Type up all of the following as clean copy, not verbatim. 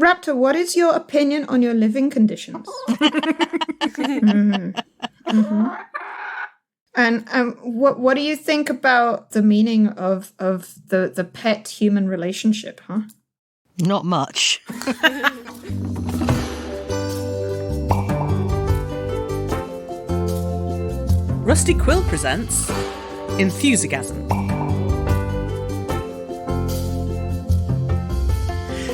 Raptor, what is your opinion on your living conditions? And what do you think about the meaning of the pet-human relationship, huh? Not much. Rusty Quill presents Enthusiasm.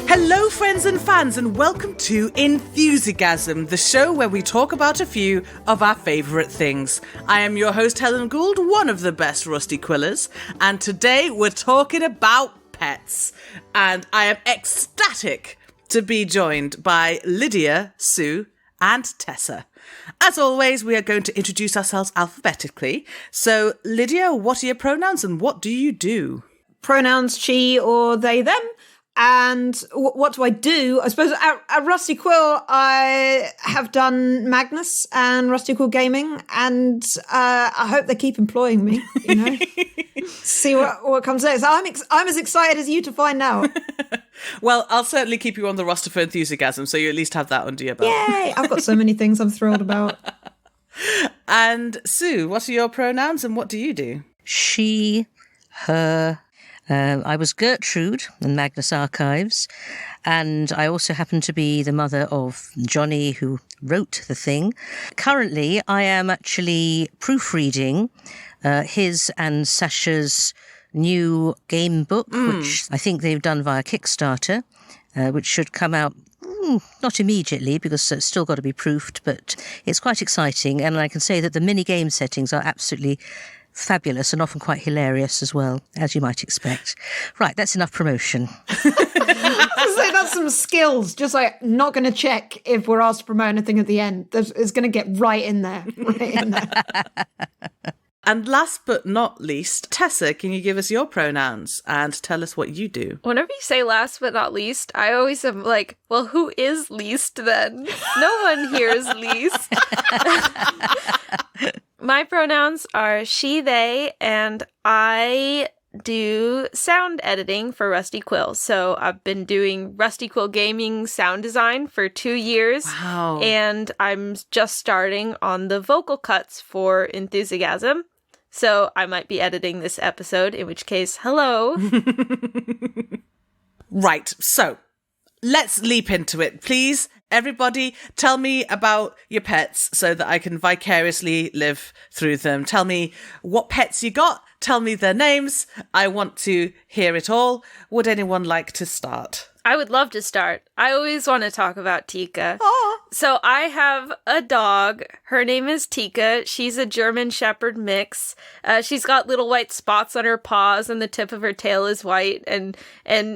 Hello, friends and fans, and welcome to Enthusiasm, the show where we talk about a few of our favourite things. I am your host, Helen Gould, one of the best Rusty Quillers, and today we're talking about pets. And I am ecstatic to be joined by Lydia, Sue, and Tessa. As always, we are going to introduce ourselves alphabetically. So, Lydia, what are your pronouns and what do you do? Pronouns she or they, them. And what do I do? I suppose at Rusty Quill, I have done Magnus and Rusty Quill Gaming, and I hope they keep employing me, you know. See what comes next. I'm as excited as you to find out. Well, I'll certainly keep you on the roster for Enthusiasm, so you at least have that under your belt. Yay! I've got so many things I'm thrilled about. And Sue, what are your pronouns and what do you do? She, her. I was Gertrude in Magnus Archives, and I also happen to be the mother of Johnny, who wrote the thing. Currently, I am actually proofreading his and Sasha's new game book, which I think they've done via Kickstarter, which should come out not immediately because it's still got to be proofed, but it's quite exciting. And I can say that the mini-game settings are absolutely fabulous and often quite hilarious as well, as you might expect. Right, that's enough promotion. I say that's some skills, just like not going to check if we're asked to promote anything at the end. It's going to get right in there. And last but not least, Tessa, can you give us your pronouns and tell us what you do? Whenever you say last but not least, I always am like, well, who is least then? No one here is least. My pronouns are she, they, and I do sound editing for Rusty Quill. So I've been doing Rusty Quill Gaming sound design for 2 years. Wow. And I'm just starting on the vocal cuts for Enthusiasm. So I might be editing this episode, in which case, hello. Right, so let's leap into it. Please, everybody, tell me about your pets so that I can vicariously live through them. Tell me what pets you got. Tell me their names. I want to hear it all. Would anyone like to start? I would love to start. I always want to talk about Tika. Aww. So I have a dog. Her name is Tika. She's a German Shepherd mix. She's got little white spots on her paws and the tip of her tail is white. And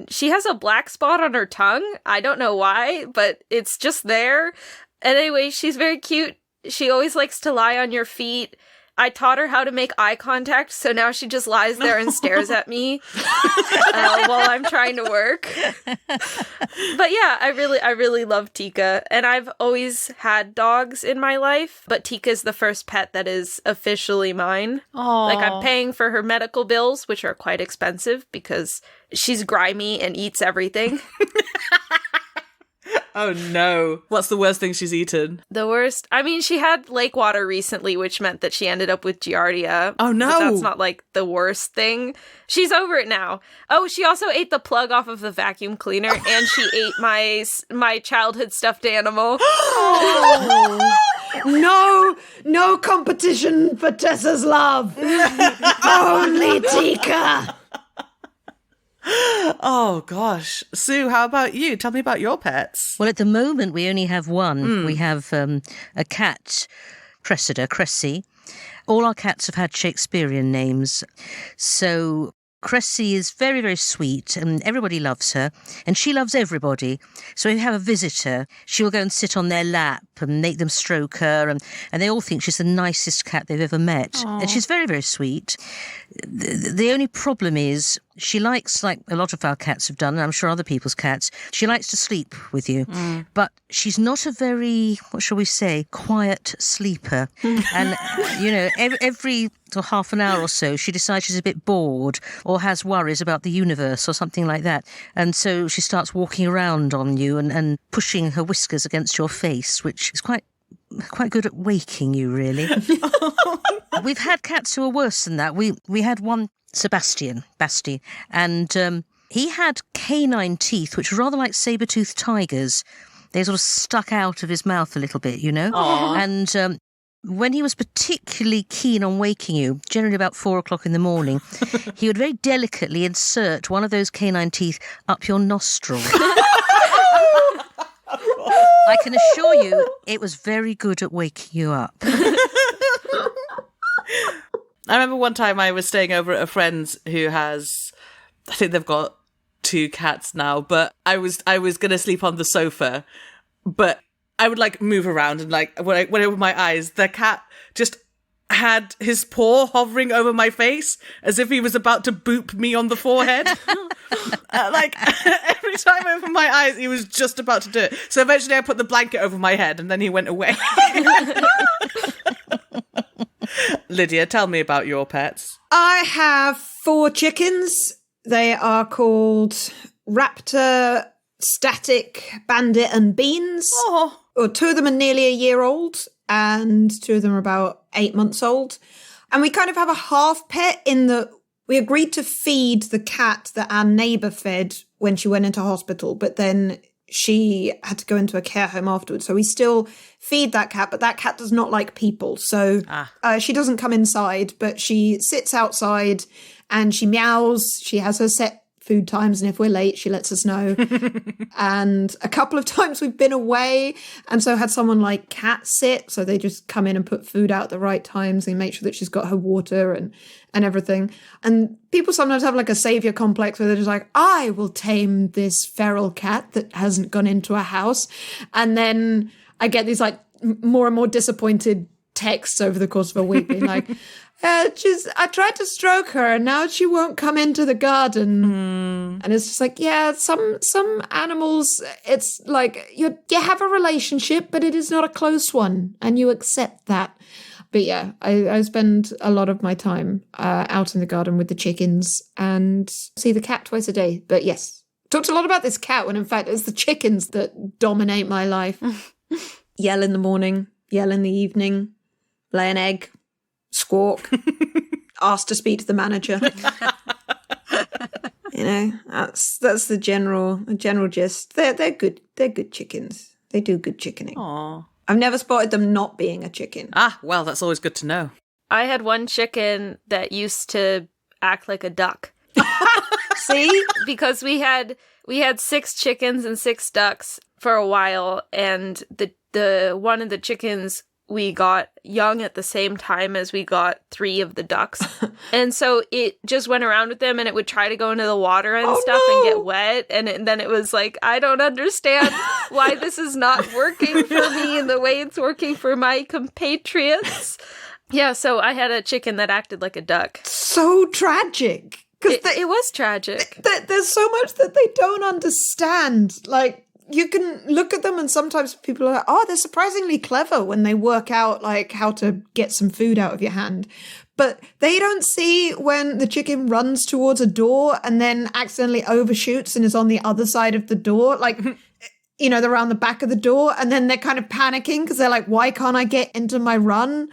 she has a black spot on her tongue. I don't know why, but it's just there. And anyway, she's very cute. She always likes to lie on your feet. I taught her how to make eye contact, so now she just lies there and stares at me while I'm trying to work. But yeah, I really love Tika, and I've always had dogs in my life, but Tika's the first pet that is officially mine. Aww. Like, I'm paying for her medical bills, which are quite expensive because she's grimy and eats everything. Oh no. What's the worst thing she's eaten? The worst? I mean, she had lake water recently, which meant that she ended up with Giardia. Oh no. But that's not like the worst thing. She's over it now. Oh, she also ate the plug off of the vacuum cleaner and she ate my childhood stuffed animal. Oh. No competition for Tessa's love. Only Tika. Oh, gosh. Sue, how about you? Tell me about your pets. Well, at the moment, we only have one. We have a cat, Cressy. All our cats have had Shakespearean names. So Cressy is very, very sweet and everybody loves her and she loves everybody. So if you have a visitor, she will go and sit on their lap and make them stroke her and they all think she's the nicest cat they've ever met. Aww. And she's very, very sweet. The only problem is she likes, like a lot of our cats have done, and I'm sure other people's cats, she likes to sleep with you. But she's not a very, what shall we say, quiet sleeper. And, every half an hour or so, she decides she's a bit bored or has worries about the universe or something like that. And so she starts walking around on you and pushing her whiskers against your face, which is quite good at waking you, really. We've had cats who are worse than that. We had one, Sebastian, Basti, and he had canine teeth, which were rather like saber-toothed tigers. They sort of stuck out of his mouth a little bit, Aww. And when he was particularly keen on waking you, generally about 4 o'clock in the morning, he would very delicately insert one of those canine teeth up your nostril. I can assure you it was very good at waking you up. I remember one time I was staying over at a friend's who has, I think they've got 2 cats now, but I was going to sleep on the sofa, but I would like move around and like when I opened my eyes, the cat just had his paw hovering over my face as if he was about to boop me on the forehead. Like every time I opened my eyes, he was just about to do it. So eventually I put the blanket over my head and then he went away. Lydia, tell me about your pets. I have 4 chickens. They are called Raptor, Static, Bandit, and Beans. Oh. Or 2 of them are nearly a year old, and 2 of them are about 8 months old. And we kind of have a half pet in that we agreed to feed the cat that our neighbour fed when she went into hospital, but then she had to go into a care home afterwards. So we still feed that cat, but that cat does not like people. So she doesn't come inside, but she sits outside and she meows. She has her set food times, and if we're late, she lets us know. And a couple of times we've been away, and so had someone like cat sit, so they just come in and put food out at the right times and make sure that she's got her water and everything. And people sometimes have like a savior complex where they're just like, I will tame this feral cat that hasn't gone into a house. And then I get these like more and more disappointed texts over the course of a week being like, I tried to stroke her and now she won't come into the garden. And it's just like, yeah, some animals, it's like you have a relationship, but it is not a close one, and you accept that. But yeah, I spend a lot of my time out in the garden with the chickens and see the cat twice a day. But yes, talked a lot about this cat when in fact it's the chickens that dominate my life. Yell in the morning, yell in the evening, lay an egg, squawk, ask to speak to the manager. That's the general gist. They're good. They're good chickens. They do good chickening. Aww. I've never spotted them not being a chicken. Ah, well, that's always good to know. I had one chicken that used to act like a duck. See? Because we had 6 chickens and 6 ducks for a while, and the one of the chickens we got young at the same time as we got 3 of the ducks. And so it just went around with them and it would try to go into the water and stuff and get wet. And then it was like, I don't understand why this is not working for me in the way it's working for my compatriots. Yeah, so I had a chicken that acted like a duck. So tragic. It was tragic. There's so much that they don't understand. Like, you can look at them and sometimes people are like, oh, they're surprisingly clever when they work out like how to get some food out of your hand. But they don't see when the chicken runs towards a door and then accidentally overshoots and is on the other side of the door. Like, they're around the back of the door and then they're kind of panicking because they're like, why can't I get into my run?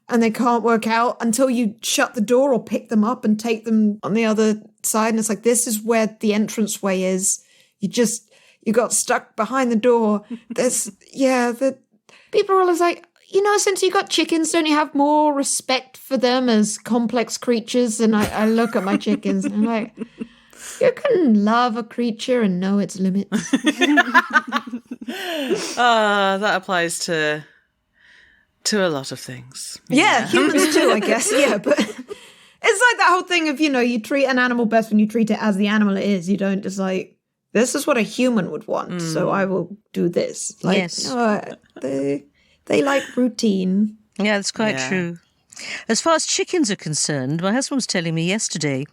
And they can't work out until you shut the door or pick them up and take them on the other side. And it's like, this is where the entranceway is. You got stuck behind the door. The people are always like, since you got chickens, don't you have more respect for them as complex creatures? And I look at my chickens and I'm like, you can love a creature and know its limits. That applies to a lot of things. Yeah, humans too, I guess. Yeah, but it's like that whole thing of, you treat an animal best when you treat it as the animal it is. You don't just like, this is what a human would want, so I will do this. Like, yes. They like routine. Yeah, that's quite true. As far as chickens are concerned, my husband was telling me yesterday,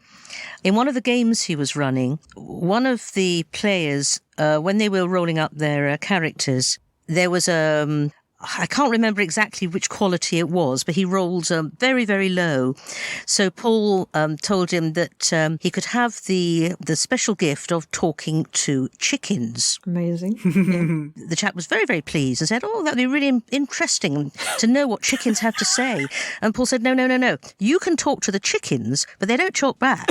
in one of the games he was running, one of the players, when they were rolling up their characters, there was I can't remember exactly which quality it was, but he rolled very, very low. So Paul told him that he could have the special gift of talking to chickens. Amazing. Yeah. The chap was very, very pleased and said, "Oh, that'd be really interesting to know what chickens have to say." And Paul said, No. You can talk to the chickens, but they don't talk back.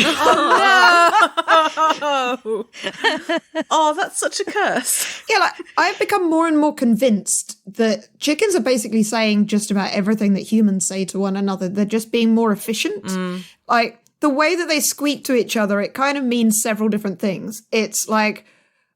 Oh, that's such a curse. Yeah, like, I've become more and more convinced that chickens are basically saying just about everything that humans say to one another. They're just being more efficient. Like, the way that they squeak to each other, it kind of means several different things. It's like,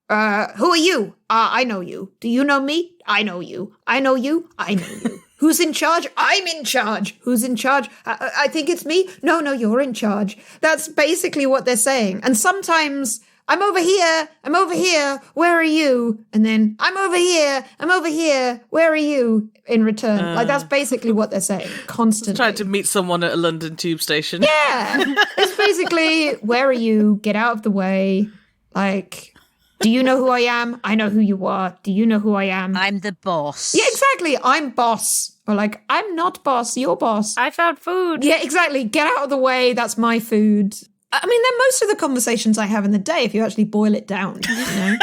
who are you? I know you. Do you know me? I know you. I know you. I know you. Who's in charge? I'm in charge. Who's in charge? I think it's me. No, you're in charge. That's basically what they're saying. And sometimes, I'm over here. I'm over here. Where are you? And then, I'm over here. I'm over here. Where are you? In return. Like, that's basically what they're saying constantly. Trying to meet someone at a London tube station. Yeah. It's basically, where are you? Get out of the way. Like, do you know who I am? I know who you are. Do you know who I am? I'm the boss. Yeah, exactly. I'm boss. Or like, I'm not boss. You're boss. I found food. Yeah, exactly. Get out of the way. That's my food. I mean, they're most of the conversations I have in the day, if you actually boil it down. You know?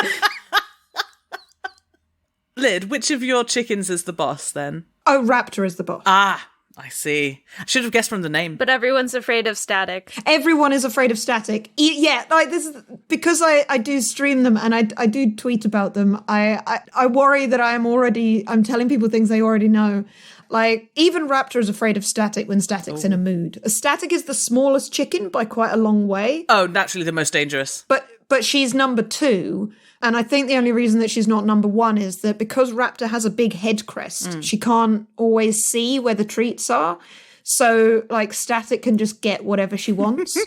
Lyd, which of your chickens is the boss then? Oh, Raptor is the boss. Ah, I see. I should have guessed from the name. But everyone's afraid of Static. Everyone is afraid of Static. Yeah, like this is because I do stream them and I do tweet about them. I worry that I'm telling people things they already know. Like, even Raptor is afraid of Static when Static's in a mood. Static is the smallest chicken by quite a long way. Oh, naturally the most dangerous. But she's number 2. And I think the only reason that she's not number 1 is that because Raptor has a big head crest, she can't always see where the treats are. So, like, Static can just get whatever she wants.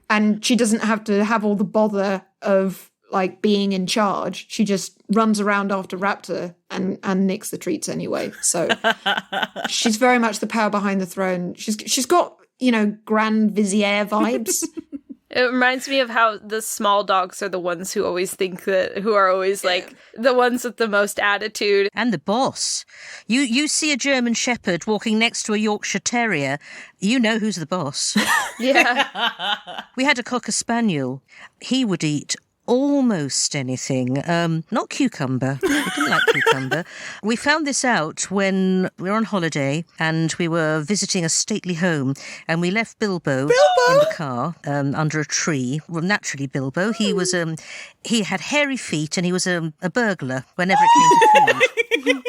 And she doesn't have to have all the bother of, like, being in charge. She just runs around after Raptor and nicks the treats anyway. So she's very much the power behind the throne. She's got, Grand Vizier vibes. It reminds me of how the small dogs are the ones who always who are always like the ones with the most attitude. And the boss. You see a German Shepherd walking next to a Yorkshire Terrier, you know who's the boss. Yeah. We had a Cocker Spaniel. He would eat almost anything. Not cucumber. He didn't like cucumber. We found this out when we were on holiday and we were visiting a stately home and we left Bilbo in the car under a tree. Well, naturally, Bilbo. He was he had hairy feet and he was a burglar whenever it came to food.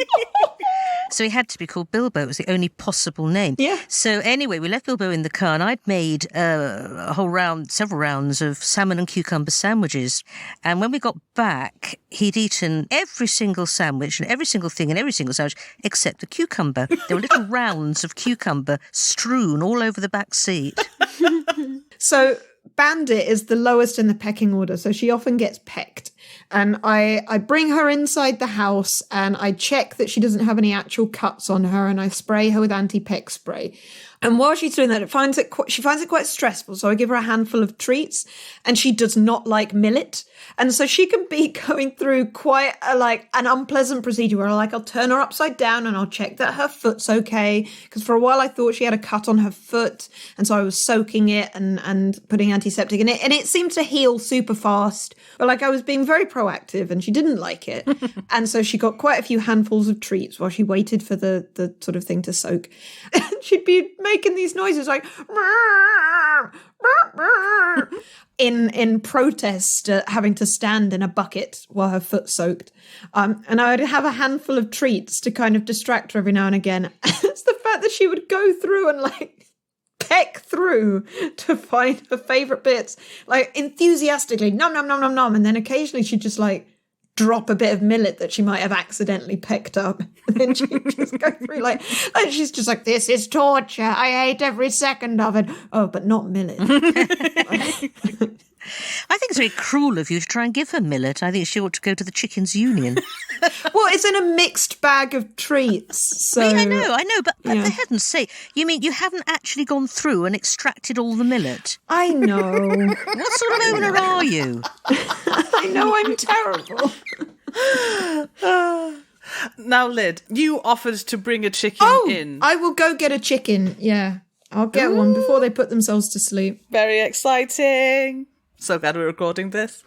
So he had to be called Bilbo. It was the only possible name. Yeah. So anyway, we left Bilbo in the car and I'd made several rounds of salmon and cucumber sandwiches. And when we got back, he'd eaten every single sandwich and every single thing in every single sandwich except the cucumber. There were little rounds of cucumber strewn all over the back seat. So Bandit is the lowest in the pecking order, so she often gets pecked. And I bring her inside the house and I check that she doesn't have any actual cuts on her and I spray her with anti-peck spray. And while she's doing that, she finds it quite stressful. So I give her a handful of treats and she does not like millet. And so she can be going through quite an unpleasant procedure where I'll turn her upside down and I'll check that her foot's okay. Because for a while I thought she had a cut on her foot. And so I was soaking it and putting antiseptic in it. And it seemed to heal super fast. But I was being very proactive and she didn't like it. And so she got quite a few handfuls of treats while she waited for the sort of thing to soak. And she'd be making these noises like in protest at having to stand in a bucket while her foot soaked. And I would have a handful of treats to kind of distract her every now and again. It's the fact that she would go through and peck through to find her favourite bits, enthusiastically, nom, nom, nom, nom, nom. And then occasionally she'd just drop a bit of millet that she might have accidentally picked up. And then she'd just go through and she's just like, this is torture. I hate every second of it. Oh, but not millet. I think it's very cruel of you to try and give her millet. I think she ought to go to the Chickens Union. Well, it's in a mixed bag of treats, so... I know, but for heaven's sake, you mean you haven't actually gone through and extracted all the millet? I know. What sort of owner are you? I know I'm terrible. Now, Lyd, you offered to bring a chicken in. I will go get a chicken, yeah. I'll get one before they put themselves to sleep. Very exciting. So glad we're recording this.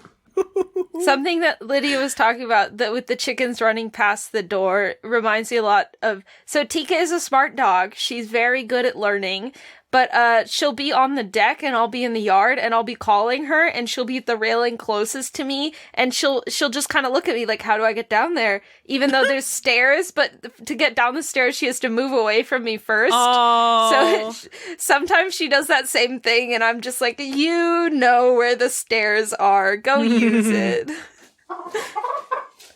Something that Lydia was talking about, that with the chickens running past the door, reminds me a lot of... So Tika is a smart dog. She's very good at learning. But she'll be on the deck and I'll be in the yard and I'll be calling her and she'll be at the railing closest to me and she'll just kind of look at me like, how do I get down there? Even though there's stairs, but to get down the stairs, she has to move away from me first. Oh. So sometimes she does that same thing and I'm just like, you know where the stairs are. Go use it.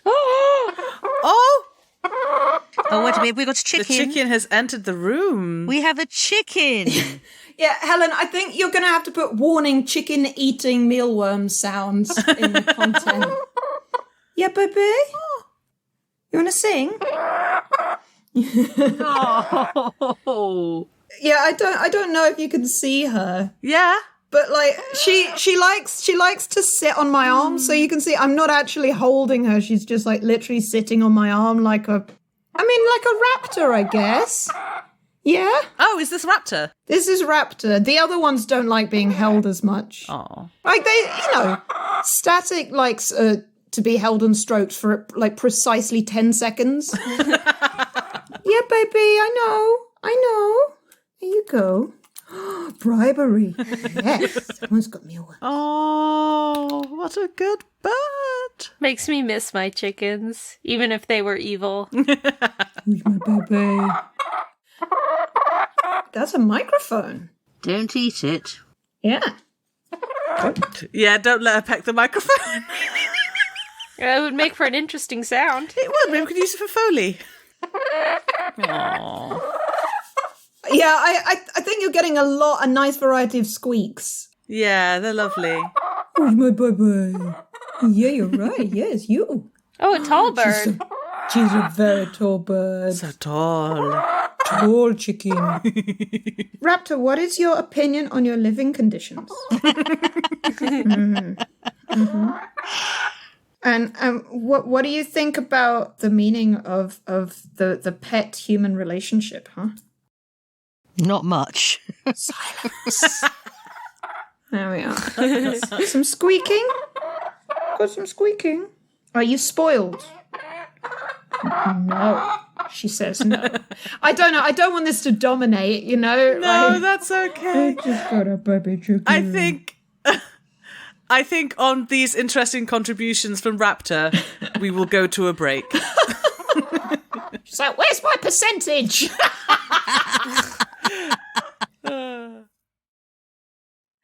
Oh! Oh, wait a minute, we got a chicken. The chicken has entered the room. We have a chicken. Yeah, Helen, I think you're going to have to put warning chicken eating mealworm sounds in the content. Yeah, baby? You want to sing? Oh. Yeah, I don't know if you can see her. Yeah. But like she likes to sit on my arm, so you can see I'm not actually holding her. She's just like literally sitting on my arm like a raptor, I guess. Yeah. Oh, is this Raptor? This is Raptor. The other ones don't like being held as much. Oh. Like Static likes to be held and stroked for like precisely 10 seconds. Yeah, baby, I know. Here you go. Bribery. Yes, someone's got me one. Oh, what a good bird. Makes me miss my chickens, even if they were evil. Who's my baby? That's a microphone. Don't eat it. Yeah. Yeah, don't let her peck the microphone. It would make for an interesting sound. It would. Maybe we could use it for Foley. Aww. Yeah, I think you're getting a nice variety of squeaks. Yeah, they're lovely. Who's my baby? Yeah, you're right. Yes, you. Oh, a tall bird. She's a very tall bird. So tall. Tall chicken. Raptor, what is your opinion on your living conditions? And what do you think about the meaning of the pet-human relationship, huh? Not much. Silence. There we are. Some squeaking. Got some squeaking. Are you spoiled? No. She says no. I don't know. I don't want this to dominate, you know? No, that's okay. I just got a baby chicken. I think on these interesting contributions from Raptor, we will go to a break. She's like, where's my percentage?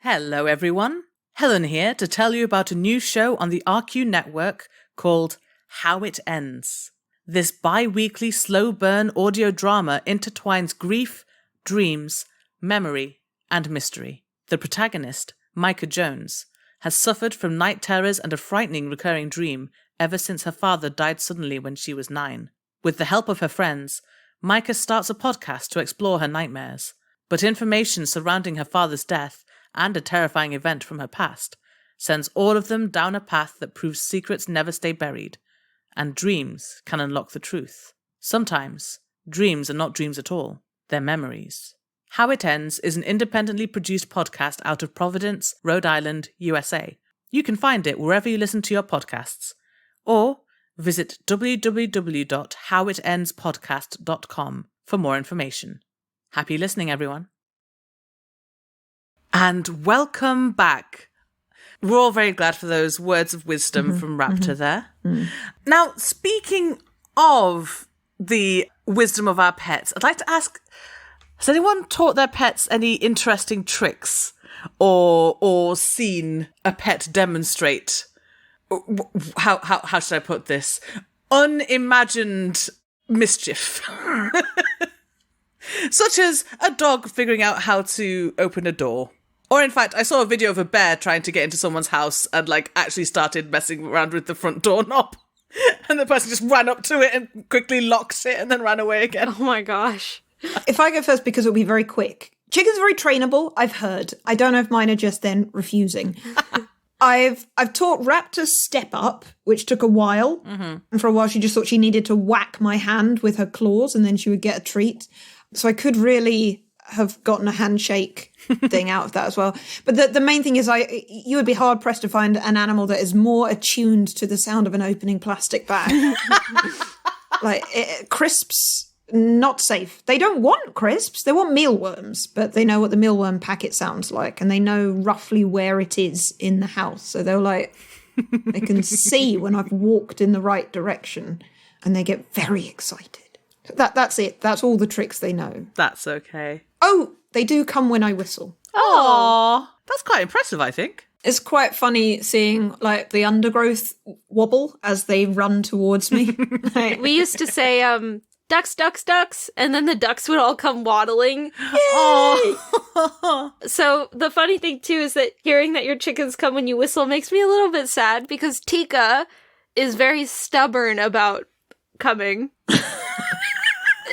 Hello, everyone. Helen here to tell you about a new show on the RQ network called How It Ends. This bi-weekly slow burn audio drama intertwines grief, dreams, memory, and mystery. The protagonist, Micah Jones, has suffered from night terrors and a frightening recurring dream ever since her father died suddenly when she was 9. With the help of her friends, Micah starts a podcast to explore her nightmares. But information surrounding her father's death and a terrifying event from her past sends all of them down a path that proves secrets never stay buried, and dreams can unlock the truth. Sometimes, dreams are not dreams at all, they're memories. How It Ends is an independently produced podcast out of Providence, Rhode Island, USA. You can find it wherever you listen to your podcasts, or visit www.howitendspodcast.com for more information. Happy listening, everyone. And welcome back. We're all very glad for those words of wisdom from Raptor there. Now, speaking of the wisdom of our pets, I'd like to ask, has anyone taught their pets any interesting tricks or seen a pet demonstrate, how should I put this, unimagined mischief? Such as a dog figuring out how to open a door, Or in fact, I saw a video of a bear trying to get into someone's house and actually started messing around with the front doorknob. And the person just ran up to it and quickly locked it and then ran away again. Oh my gosh. If I go first, because it'll be very quick. Chickens are very trainable, I've heard. I don't know if mine are just then refusing. I've taught Raptor step up, which took a while. Mm-hmm. And for a while she just thought she needed to whack my hand with her claws and then she would get a treat. So I could really have gotten a handshake thing out of that as well. But the main thing is you would be hard pressed to find an animal that is more attuned to the sound of an opening plastic bag. Crisps, not safe. They don't want crisps. They want mealworms, but they know what the mealworm packet sounds like and they know roughly where it is in the house. So they're they can see when I've walked in the right direction and they get very excited. That's it. That's all the tricks they know. That's okay. Oh, they do come when I whistle. Oh, that's quite impressive, I think. It's quite funny seeing the undergrowth wobble as they run towards me. We used to say, ducks, ducks, ducks, and then the ducks would all come waddling. Oh. So the funny thing too is that hearing that your chickens come when you whistle makes me a little bit sad because Tika is very stubborn about coming.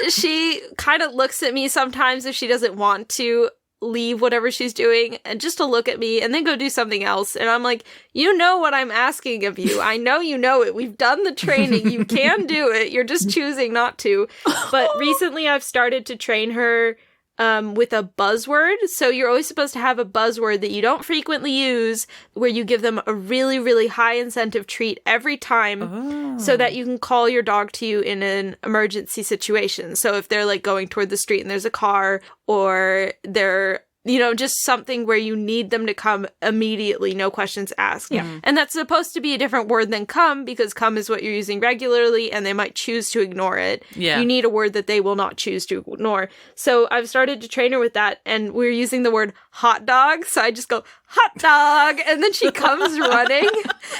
She kind of looks at me sometimes if she doesn't want to leave whatever she's doing and just to look at me and then go do something else. And I'm like, you know what I'm asking of you. I know you know it. We've done the training. You can do it. You're just choosing not to. But recently I've started to train her with a buzzword. So you're always supposed to have a buzzword that you don't frequently use where you give them a really, really high incentive treat every time so that you can call your dog to you in an emergency situation. So if they're going toward the street and there's a car or they're just something where you need them to come immediately, no questions asked. Yeah. And that's supposed to be a different word than come because come is what you're using regularly and they might choose to ignore it. Yeah. You need a word that they will not choose to ignore. So I've started to train her with that and we're using the word hot dog. So I just go, hot dog. And then she comes running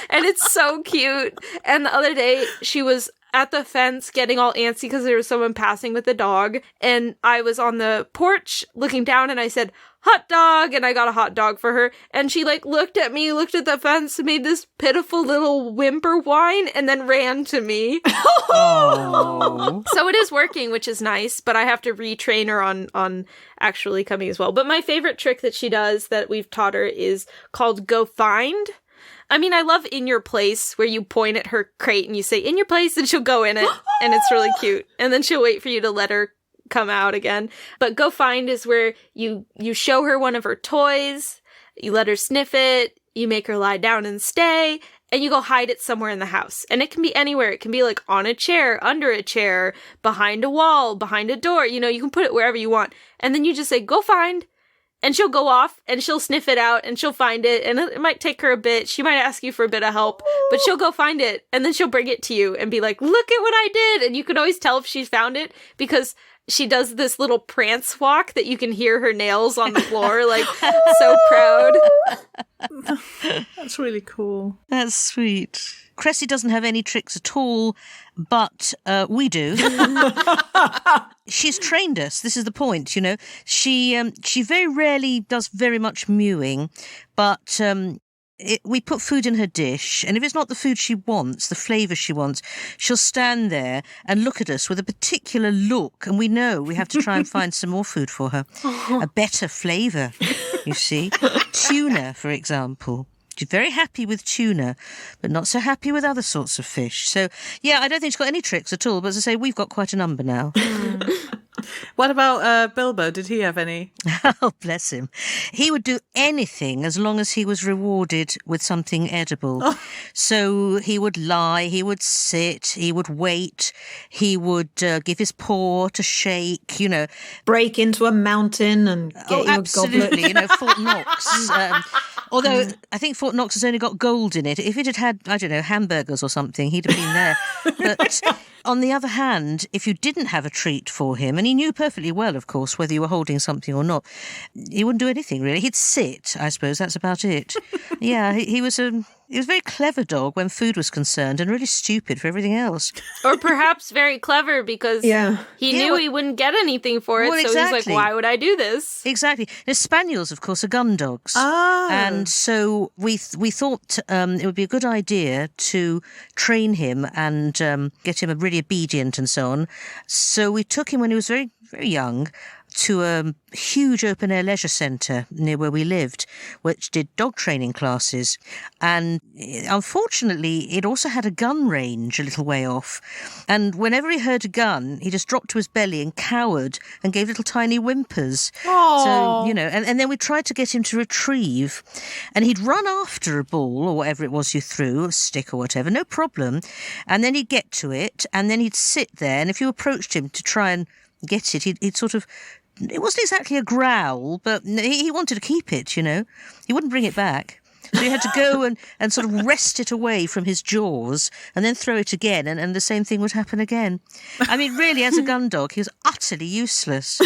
and it's so cute. And the other day she was at the fence getting all antsy because there was someone passing with a dog. And I was on the porch looking down and I said, hot dog. And I got a hot dog for her. And she looked at me, looked at the fence, made this pitiful little whimper whine and then ran to me. Oh. So it is working, which is nice, but I have to retrain her on actually coming as well. But my favorite trick that she does that we've taught her is called go find. I mean, I love in your place where you point at her crate and you say in your place and she'll go in it and it's really cute. And then she'll wait for you to let her come out again. But go find is where you show her one of her toys, you let her sniff it, you make her lie down and stay, and you go hide it somewhere in the house. And it can be anywhere. It can be on a chair, under a chair, behind a wall, behind a door. You can put it wherever you want. And then you just say, go find. And she'll go off and she'll sniff it out and she'll find it. And it might take her a bit. She might ask you for a bit of help, but she'll go find it. And then she'll bring it to you and be like, look at what I did. And you can always tell if she's found it because she does this little prance walk that you can hear her nails on the floor, so proud. That's really cool. That's sweet. Cressy doesn't have any tricks at all, but we do. She's trained us. This is the point, She very rarely does very much mewing, but we put food in her dish, and if it's not the food she wants, the flavour she wants, she'll stand there and look at us with a particular look, and we know we have to try and find some more food for her. A better flavour, you see. Tuna, for example. She's very happy with tuna, but not so happy with other sorts of fish. So, yeah, I don't think she's got any tricks at all, but as I say, we've got quite a number now. What about Bilbo? Did he have any? Oh, bless him. He would do anything as long as he was rewarded with something edible. Oh. So he would lie, he would sit, he would wait, he would give his paw to shake, Break into a mountain and get you a absolutely, goblet. Fort Knox. Although I think Fort Knox has only got gold in it. If it had, I don't know, hamburgers or something, he'd have been there. But on the other hand, if you didn't have a treat for him, and he knew perfectly well, of course, whether you were holding something or not, he wouldn't do anything, really. He'd sit, I suppose. That's about it. Yeah, he was He was a very clever dog when food was concerned and really stupid for everything else. Or perhaps very clever because he knew he wouldn't get anything for it. Well, so exactly. he's like, why would I do this? Exactly. Now, Spaniels, of course, are gun dogs. And so we thought it would be a good idea to train him and get him really obedient and so on. So we took him when he was very, very young to a huge open-air leisure centre near where we lived, which did dog training classes. And unfortunately, it also had a gun range a little way off. And whenever he heard a gun, he just dropped to his belly and cowered and gave little tiny whimpers. Aww. So, you know, and then we tried to get him to retrieve. And he'd run after a ball or whatever it was you threw, a stick or whatever, no problem. And then he'd get to it, and then he'd sit there. And if you approached him to try and get it, he'd sort of... It wasn't exactly a growl, but he wanted to keep it, you know. He wouldn't bring it back. So you had to go and sort of wrest it away from his jaws and then throw it again, and the same thing would happen again. I mean, really, as a gun dog, he was utterly useless.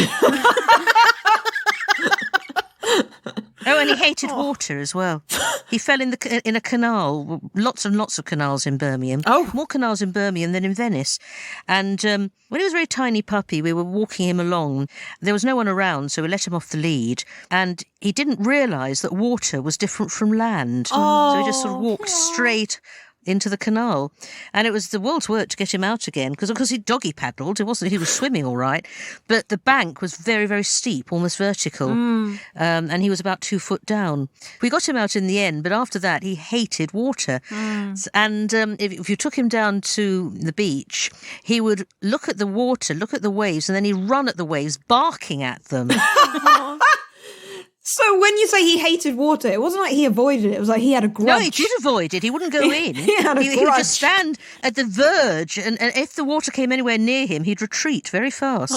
Oh, and he hated water as well. He fell in a canal, lots and lots of canals in Birmingham. Oh. More canals in Birmingham than in Venice. And when he was a very tiny puppy, we were walking him along. There was no one around, so we let him off the lead. And he didn't realise that water was different from land. So he just sort of walked straight into the canal. And it was the world's work to get him out again, because of course he doggy paddled. It wasn't, he was swimming all right, but the bank was very, very steep, almost vertical. And he was about 2 foot down. We got him out in the end, but after that he hated water. And if you took him down to the beach, he would look at the water, look at the waves, and then he'd run at the waves, barking at them. So when you say he hated water, it wasn't like he avoided it. It was like he had a grudge. No, he did avoid it. He wouldn't go in. He had a He would grudge. just stand at the verge, and if the water came anywhere near him, he'd retreat very fast.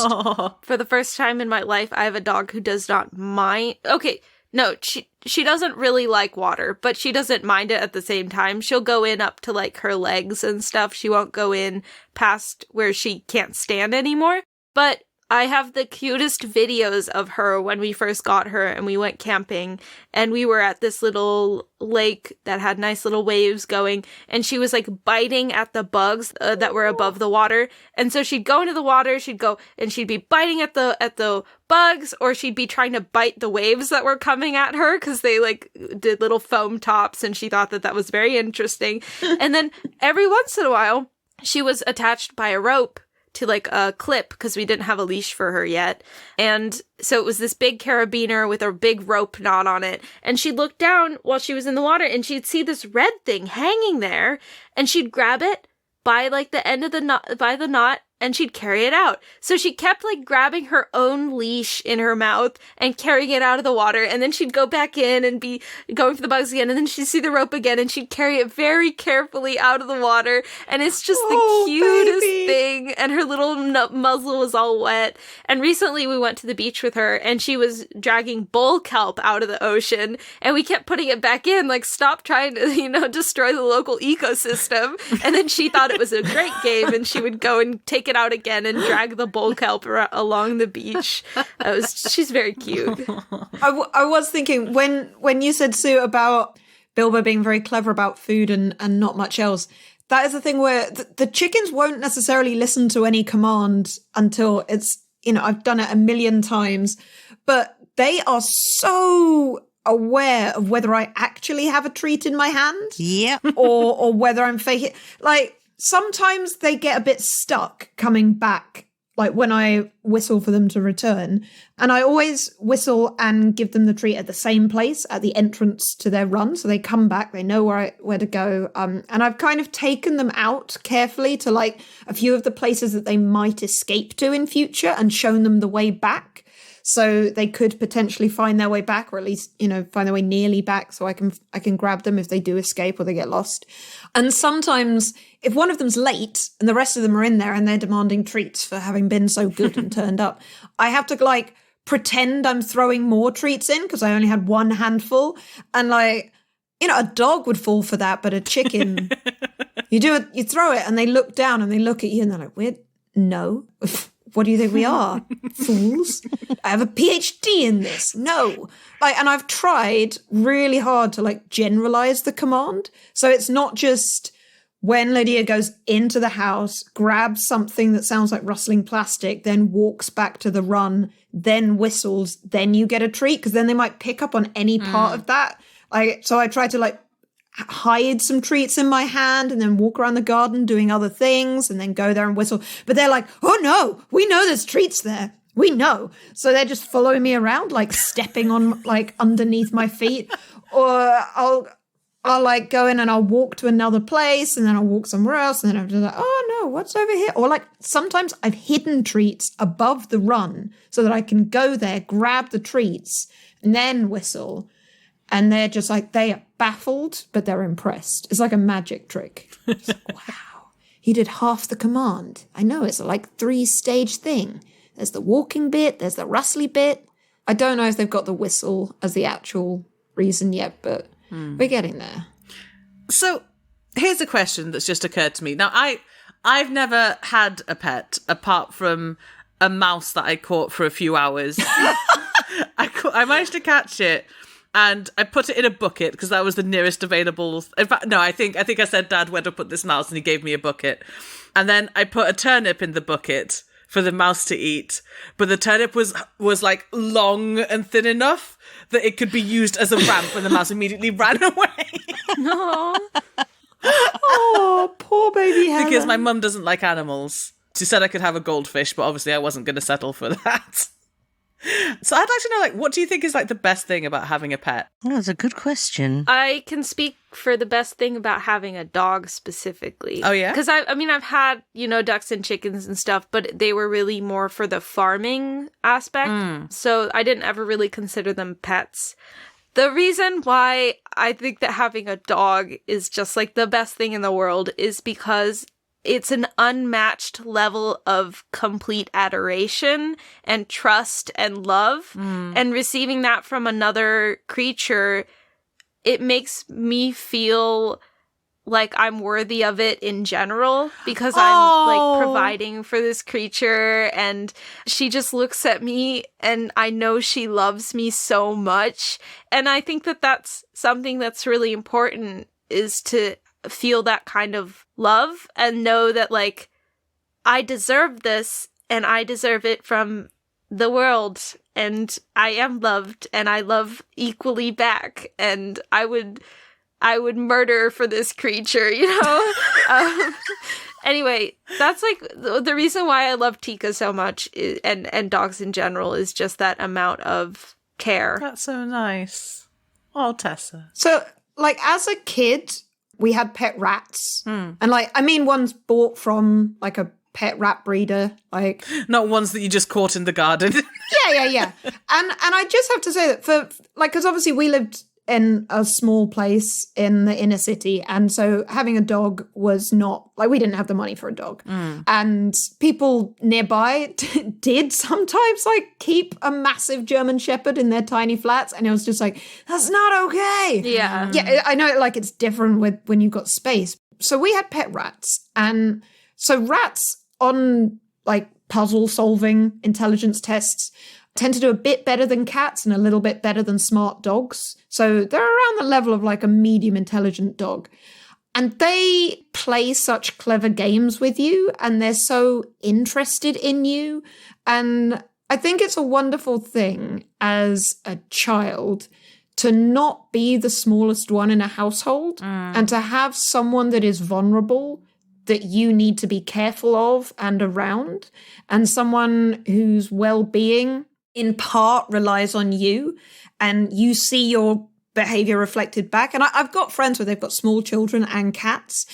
For the first time in my life, I have a dog who does not mind. Okay, no, she doesn't really like water, but she doesn't mind it at the same time. She'll go in up to like her legs and stuff. She won't go in past where she can't stand anymore. But I have the cutest videos of her when we first got her and we went camping, and we were at this little lake that had nice little waves going, and she was like biting at the bugs that were above the water. And so she'd go into the water, she'd go and she'd be biting at the bugs, or she'd be trying to bite the waves that were coming at her because they like did little foam tops, and she thought that was very interesting. And then every once in a while she was attached by a rope to like a clip because we didn't have a leash for her yet. And so it was this big carabiner with a big rope knot on it. And she'd look down while she was in the water and she'd see this red thing hanging there, and she'd grab it by like the end of the knot, by the knot, and she'd carry it out. So she kept like grabbing her own leash in her mouth and carrying it out of the water. And then she'd go back in and be going for the bugs again. And then she'd see the rope again and she'd carry it very carefully out of the water. And it's just the cutest thing. And her little muzzle was all wet. And recently we went to the beach with her and she was dragging bull kelp out of the ocean. And we kept putting it back in, like, stop trying to, destroy the local ecosystem. And then she thought it was a great game and she would go and take it out again and drag the bull kelp along the beach. She's very cute. I was thinking when you said, Sue, about Bilbo being very clever about food and not much else, that is the thing where the chickens won't necessarily listen to any command until it's, I've done it a million times, but they are so aware of whether I actually have a treat in my hand. Yeah. or whether I'm faking. Like, sometimes they get a bit stuck coming back, like when I whistle for them to return. And I always whistle and give them the treat at the same place at the entrance to their run. So they come back, they know where to go. And I've kind of taken them out carefully to like a few of the places that they might escape to in future and shown them the way back. So they could potentially find their way back, or at least, find their way nearly back, so I can grab them if they do escape or they get lost. And sometimes if one of them's late and the rest of them are in there and they're demanding treats for having been so good and turned up, I have to like pretend I'm throwing more treats in because I only had one handful. And like, a dog would fall for that, but a chicken, you throw it and they look down and they look at you and they're like, weird. No. what do you think we are? Fools? I have a PhD in this. No. And I've tried really hard to generalize the command. So it's not just when Lydia goes into the house, grabs something that sounds like rustling plastic, then walks back to the run, then whistles, then you get a treat, because then they might pick up on any part of that. So I try to hide some treats in my hand and then walk around the garden doing other things and then go there and whistle. But they're like, oh no, we know there's treats there. We know. So they're just following me around, stepping on underneath my feet. Or I'll go in and I'll walk to another place and then I'll walk somewhere else and then I'm just like, oh no, what's over here? Or sometimes I've hidden treats above the run so that I can go there, grab the treats and then whistle. And they're just they are baffled, but they're impressed. It's like a magic trick. It's wow, he did half the command. I know, it's a 3-stage thing. There's the walking bit, there's the rustly bit. I don't know if they've got the whistle as the actual reason yet, but we're getting there. So here's a question that's just occurred to me. Now, I've never had a pet apart from a mouse that I caught for a few hours. I managed to catch it. And I put it in a bucket because that was the nearest available. In fact, no, I think I said, Dad, where to put this mouse? And he gave me a bucket. And then I put a turnip in the bucket for the mouse to eat. But the turnip was long and thin enough that it could be used as a ramp, and the mouse immediately ran away. Oh, poor baby Helen. Because my mum doesn't like animals. She said I could have a goldfish, but obviously I wasn't going to settle for that. So I'd like to know, what do you think is the best thing about having a pet? Oh, that's a good question. I can speak for the best thing about having a dog specifically. Oh, yeah? Because I've had, ducks and chickens and stuff, but they were really more for the farming aspect. So I didn't ever really consider them pets. The reason why I think that having a dog is just the best thing in the world is because it's an unmatched level of complete adoration and trust and love. And receiving that from another creature, it makes me feel like I'm worthy of it in general because I'm providing for this creature, and she just looks at me and I know she loves me so much. And I think that that's something that's really important, is to feel that kind of love and know that I deserve this and I deserve it from the world, and I am loved and I love equally back, and I would murder for this creature, Anyway, that's the reason why I love Tika so much and dogs in general is just that amount of care. That's so nice. Oh, Tessa. So as a kid, we had pet rats. And ones bought from a pet rat breeder, not ones that you just caught in the garden. yeah. And I just have to say that for because obviously we lived in a small place in the inner city, and so having a dog was not we didn't have the money for a dog. And people nearby did sometimes keep a massive German Shepherd in their tiny flats, and it was just that's not okay. Yeah I know it's different with when you've got space. So we had pet rats, and so rats on puzzle solving intelligence tests tend to do a bit better than cats and a little bit better than smart dogs. So they're around the level of a medium intelligent dog. And they play such clever games with you, and they're so interested in you. And I think it's a wonderful thing as a child to not be the smallest one in a household and to have someone that is vulnerable that you need to be careful of and around, and someone whose well-being in part relies on you, and you see your behavior reflected back. And I've got friends where they've got small children and cats.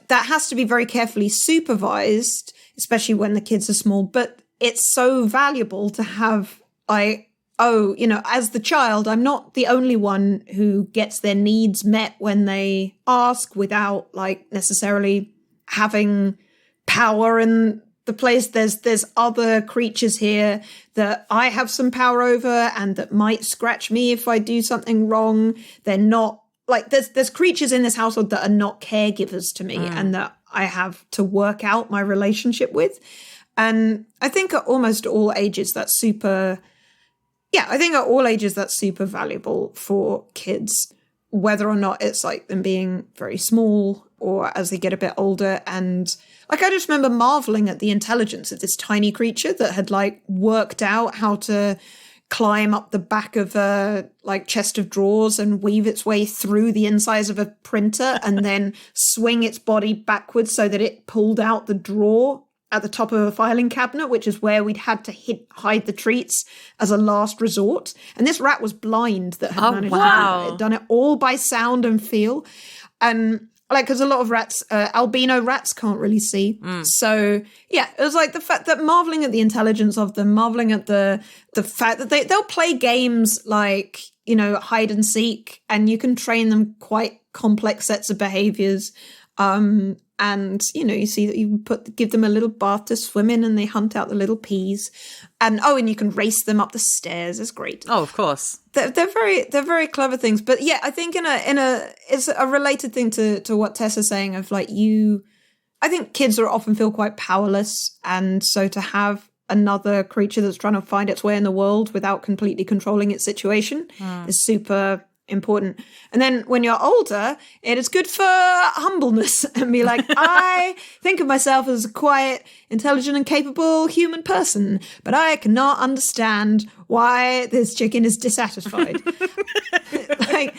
That has to be very carefully supervised, especially when the kids are small. But it's so valuable to have, as the child, I'm not the only one who gets their needs met when they ask without necessarily having power in the place. There's other creatures here that I have some power over and that might scratch me if I do something wrong. They're not there's creatures in this household that are not caregivers to me and that I have to work out my relationship with. And I think at almost all ages, that's super valuable for kids, whether or not it's like them being very small or as they get a bit older. And like, I just remember marveling at the intelligence of this tiny creature that had like worked out how to climb up the back of a like chest of drawers and weave its way through the insides of a printer and then swing its body backwards so that it pulled out the drawer at the top of a filing cabinet, which is where we'd had to hide the treats as a last resort. And this rat was blind that had managed to do it. It had done it all by sound and feel. And like, because a lot of rats, albino rats can't really see. So yeah, it was like the fact that marveling at the intelligence of them, marveling at the fact that they'll play games like, you know, hide and seek, and you can train them quite complex sets of behaviors. And, you know, you see that you give them a little bath to swim in and they hunt out the little peas. And you can race them up the stairs. It's great. Oh, of course. They're very clever things. But yeah, I think it's a related thing to what Tessa's saying of like I think kids often feel quite powerless. And so to have another creature that's trying to find its way in the world without completely controlling its situation is super important. And then when you're older, it is good for humbleness and be like, I think of myself as a quiet, intelligent and capable human person, but I cannot understand why this chicken is dissatisfied. Like,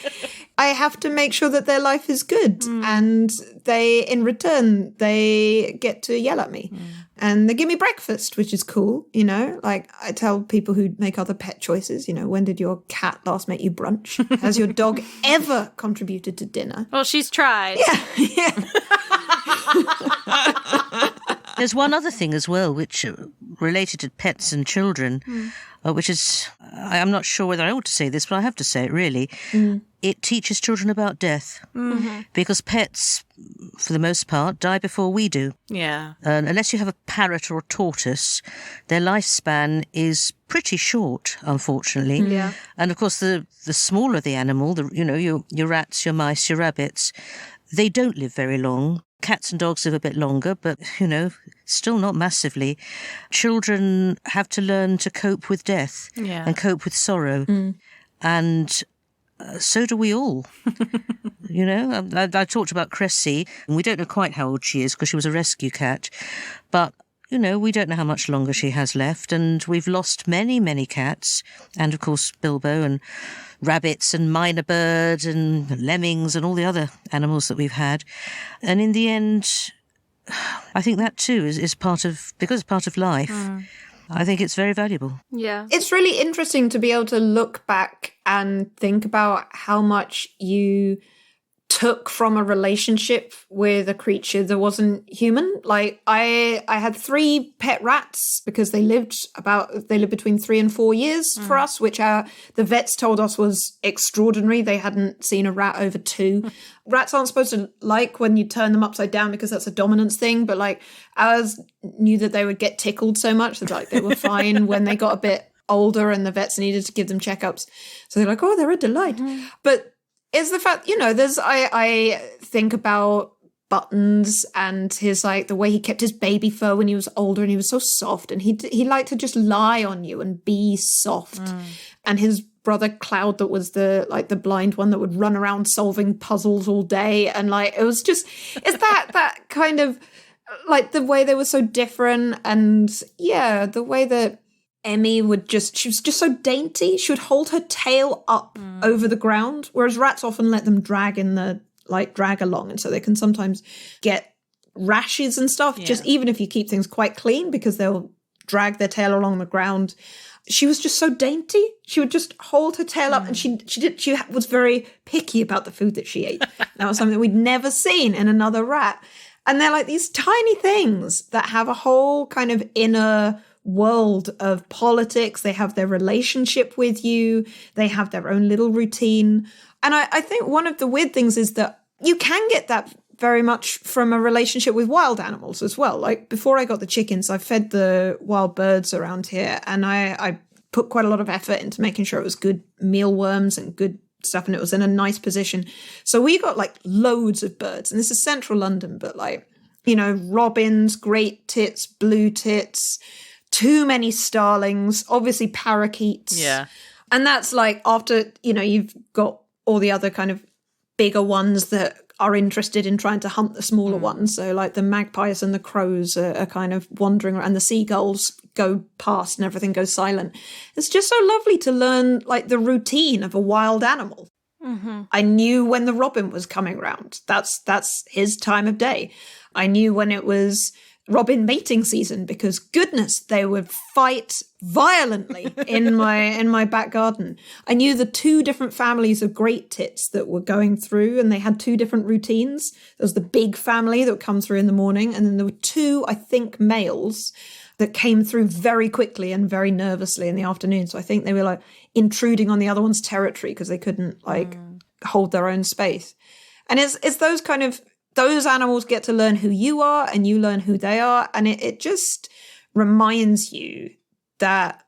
I have to make sure that their life is good, and in return, they get to yell at me. And they give me breakfast, which is cool, you know? Like, I tell people who make other pet choices, you know, when did your cat last make you brunch? Has your dog ever contributed to dinner? Well, she's tried. Yeah. There's one other thing as well, which related to pets and children, which is, I'm not sure whether I ought to say this, but I have to say it really. It teaches children about death, because pets, for the most part, die before we do. Yeah. Unless you have a parrot or a tortoise, their lifespan is pretty short, unfortunately. Yeah. And of course, the smaller the animal, your rats, your mice, your rabbits, they don't live very long. Cats and dogs live a bit longer, but, you know, still not massively. Children have to learn to cope with death and cope with sorrow. And so do we all. You know, I talked about Cressy, and we don't know quite how old she is because she was a rescue cat. But, you know, we don't know how much longer she has left. And we've lost many, many cats. And, of course, Bilbo and rabbits and minor birds and lemmings and all the other animals that we've had. And in the end, I think that too is part of, because it's part of life, I think it's very valuable. Yeah. It's really interesting to be able to look back and think about how much you took from a relationship with a creature that wasn't human. Like I had 3 pet rats because they lived between 3 and 4 years for us, which the vets told us was extraordinary. They hadn't seen a rat over 2. Rats aren't supposed to like when you turn them upside down because that's a dominance thing, but like ours knew that they would get tickled so much that like they were fine when they got a bit older and the vets needed to give them checkups. So they're like, oh, they're a delight. But is the fact, you know, I think about Buttons and his, like, the way he kept his baby fur when he was older and he was so soft, and he liked to just lie on you and be soft. And his brother Cloud, that was the blind one that would run around solving puzzles all day, and like it was just, it's that kind of like the way they were so different. And yeah, the way that Emmy she was just so dainty. She would hold her tail up over the ground, whereas rats often let them drag along. And so they can sometimes get rashes and stuff, just even if you keep things quite clean, because they'll drag their tail along the ground. She was just so dainty. She would just hold her tail up, and she was very picky about the food that she ate. That was something we'd never seen in another rat. And they're like these tiny things that have a whole kind of inner world of politics. They have their relationship with you. They have their own little routine. And I think one of the weird things is that you can get that very much from a relationship with wild animals as well. Like before I got the chickens, I fed the wild birds around here, and I put quite a lot of effort into making sure it was good mealworms and good stuff, and it was in a nice position. So we got like loads of birds, and this is central London, but like robins, great tits, blue tits, too many starlings, obviously parakeets. Yeah. And that's like after, you've got all the other kind of bigger ones that are interested in trying to hunt the smaller ones. So like the magpies and the crows are kind of wandering around, and the seagulls go past and everything goes silent. It's just so lovely to learn like the routine of a wild animal. Mm-hmm. I knew when the robin was coming round. That's his time of day. I knew when it was robin mating season, because goodness, they would fight violently in my back garden. I knew the 2 different families of great tits that were going through, and they had 2 different routines. There was the big family that would come through in the morning, and then there were 2, I think, males that came through very quickly and very nervously in the afternoon. So I think they were like intruding on the other one's territory because they couldn't hold their own space. And it's those kind of, those animals get to learn who you are and you learn who they are. And it just reminds you that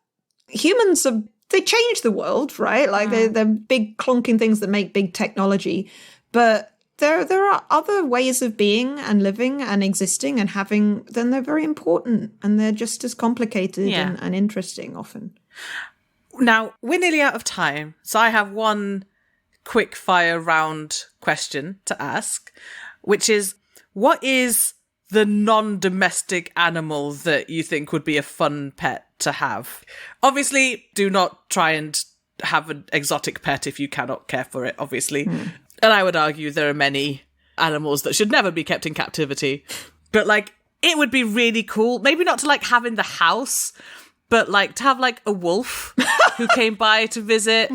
humans they change the world, right? Like they're big clunking things that make big technology. But there are other ways of being and living and existing and having, then they're very important. And they're just as complicated and interesting often. Now, we're nearly out of time. So I have one quick fire round question to ask, which is, what is the non-domestic animal that you think would be a fun pet to have? Obviously, do not try and have an exotic pet if you cannot care for it, obviously. And I would argue there are many animals that should never be kept in captivity. But, like, it would be really cool, maybe not to, like, have in the house, but, like, to have, like, a wolf who came by to visit.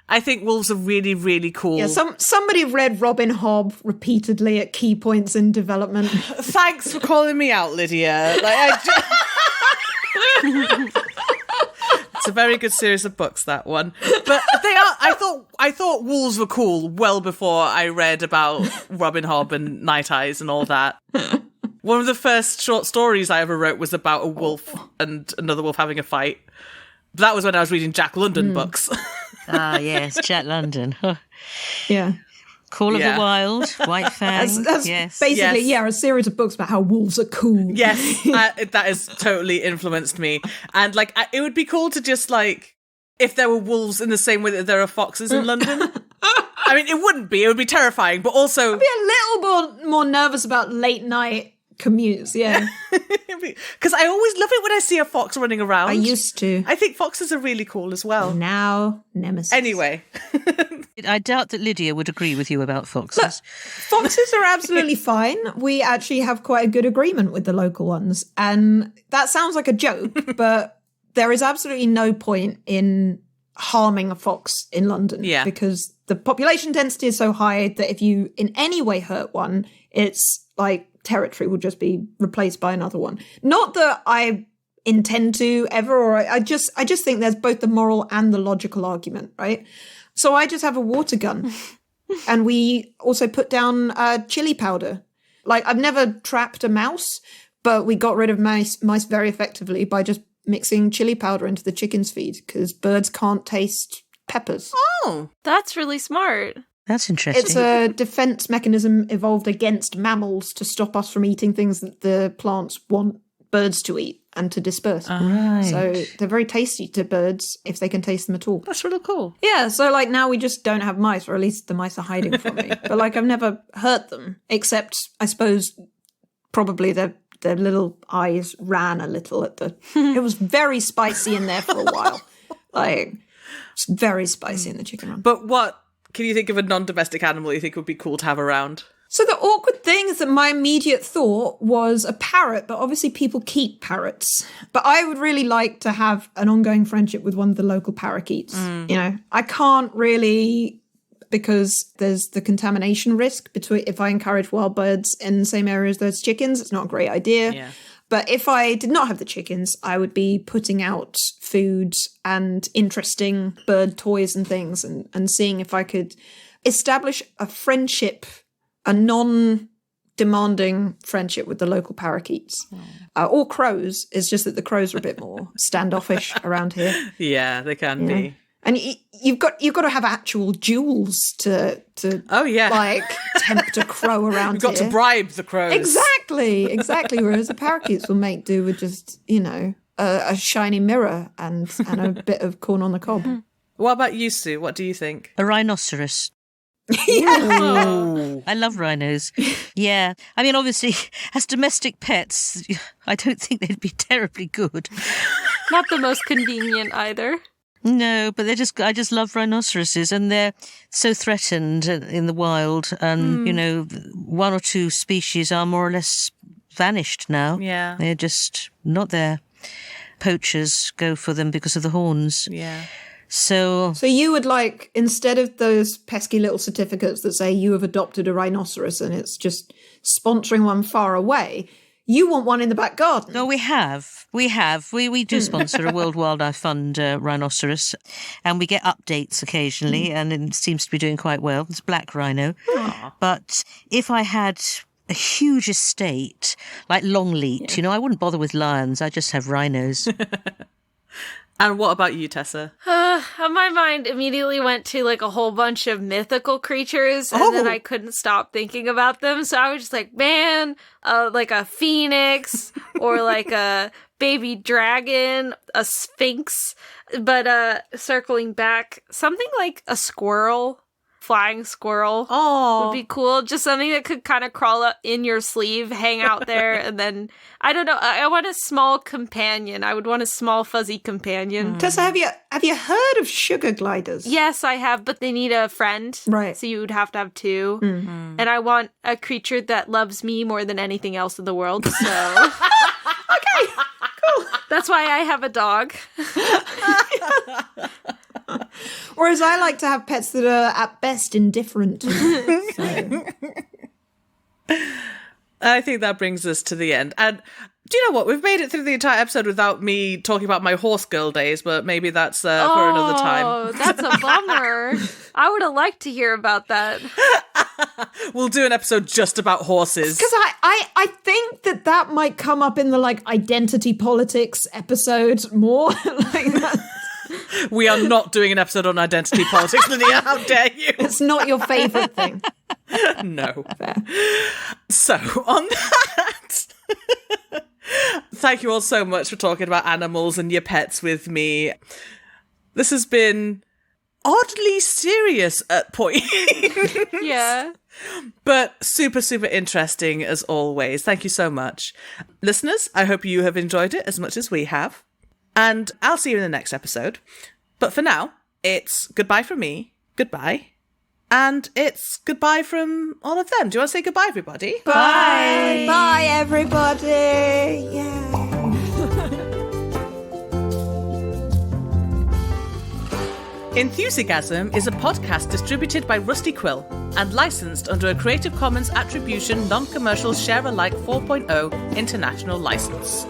I think wolves are really, really cool. Yeah, somebody read Robin Hobb repeatedly at key points in development. Thanks for calling me out, Lydia. It's a very good series of books, that one. But they are. I thought wolves were cool well before I read about Robin Hobb and Night Eyes and all that. One of the first short stories I ever wrote was about a wolf and another wolf having a fight. That was when I was reading Jack London books. Ah, yes, Jack London. Yeah. Call of the Wild, White Fang. That's basically, a series of books about how wolves are cool. Yes, that has totally influenced me. And, like, it would be cool to just, like, if there were wolves in the same way that there are foxes in London. I mean, it wouldn't be. It would be terrifying, but also... I'd be a little more nervous about late night commutes, yeah. Because I always love it when I see a fox running around. I used to. I think foxes are really cool as well. Now, nemesis. Anyway. I doubt that Lydia would agree with you about foxes. Look, foxes are absolutely fine. We actually have quite a good agreement with the local ones. And that sounds like a joke, but there is absolutely no point in harming a fox in London. Yeah. Because the population density is so high that if you in any way hurt one, it's like territory will just be replaced by another one. Not that I intend to ever, or I just think there's both the moral and the logical argument, right? So I just have a water gun. And we also put down chili powder. Like, I've never trapped a mouse, but we got rid of mice very effectively by just mixing chili powder into the chicken's feed, because birds can't taste peppers. Oh, that's really smart. That's interesting. It's a defense mechanism evolved against mammals to stop us from eating things that the plants want birds to eat and to disperse. Right. So they're very tasty to birds if they can taste them at all. that's really cool. Yeah, so like now we just don't have mice, or at least the mice are hiding from me. But like I've never hurt them, except I suppose probably their little eyes ran a little at the... It was very spicy in there for a while. Like, it's very spicy in the chicken run. But what can you think of a non-domestic animal you think would be cool to have around? So the awkward thing is that my immediate thought was a parrot, but obviously people keep parrots. But I would really like to have an ongoing friendship with one of the local parakeets. You know, I can't really, because there's the contamination risk between if I encourage wild birds in the same area as those chickens. It's not a great idea. Yeah. But if I did not have the chickens, I would be putting out food and interesting bird toys and things and seeing if I could establish a friendship, a non-demanding friendship with the local parakeets. Or crows. It's just that the crows are a bit more standoffish around here. Yeah, they can be. And you've got to have actual jewels to Oh, yeah. like tempt a crow around You've got here. to bribe the crows. Exactly. Exactly. Whereas the parakeets will make do with just, a shiny mirror and a bit of corn on the cob. What about you, Sue? What do you think? A rhinoceros. Oh. I love rhinos. Yeah. I mean, obviously, as domestic pets, I don't think they'd be terribly good. Not the most convenient either. No, but I just love rhinoceroses, and they're so threatened in the wild. And, one or two species are more or less vanished now. Yeah. They're just not there. Poachers go for them because of the horns. Yeah. So you would like, instead of those pesky little certificates that say you have adopted a rhinoceros and it's just sponsoring one far away, you want one in the back garden. No, we have. We do sponsor a World Wildlife Fund rhinoceros, and we get updates occasionally, and it seems to be doing quite well. It's black rhino. But if I had a huge estate, like Longleat, I wouldn't bother with lions. I just have rhinos. And what about you, Tessa? My mind immediately went to like a whole bunch of mythical creatures, and then I couldn't stop thinking about them. So I was just like, man, like a phoenix or like a baby dragon, a sphinx. But circling back, something like a squirrel. Flying squirrel would be cool. Just something that could kind of crawl up in your sleeve, hang out there, and then, I don't know, I want a small companion. I would want a small fuzzy companion. Tessa, have you heard of sugar gliders? Yes, I have, but they need a friend. Right. So you would have to have two. Mm-hmm. And I want a creature that loves me more than anything else in the world, so... Okay, cool. That's why I have a dog. Whereas I like to have pets that are at best indifferent. So. I think that brings us to the end. And do you know what? We've made it through the entire episode without me talking about my horse girl days, but maybe that's for another time. Oh, that's a bummer. I would have liked to hear about that. We'll do an episode just about horses. Because I think that might come up in the identity politics episode more. Like that. We are not doing an episode on identity politics, Lydia. How dare you? It's not your favourite thing. No. Fair. So, on that, thank you all so much for talking about animals and your pets with me. This has been oddly serious at points. Yeah. But super, super interesting as always. Thank you so much. Listeners, I hope you have enjoyed it as much as we have. And I'll see you in the next episode. But for now, it's goodbye from me. Goodbye. And it's goodbye from all of them. Do you want to say goodbye, everybody? Bye. Bye, everybody. Yeah. Enthusiasm is a podcast distributed by Rusty Quill and licensed under a Creative Commons Attribution Non-Commercial Share-alike 4.0 International License.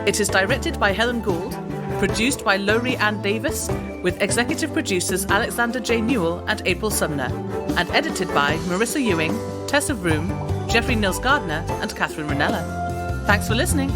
It is directed by Helen Gould, produced by Laurie Ann Davis, with executive producers Alexander J. Newell and April Sumner, and edited by Marissa Ewing, Tessa Vroom, Jeffrey Nils Gardner, and Catherine Ranella. Thanks for listening.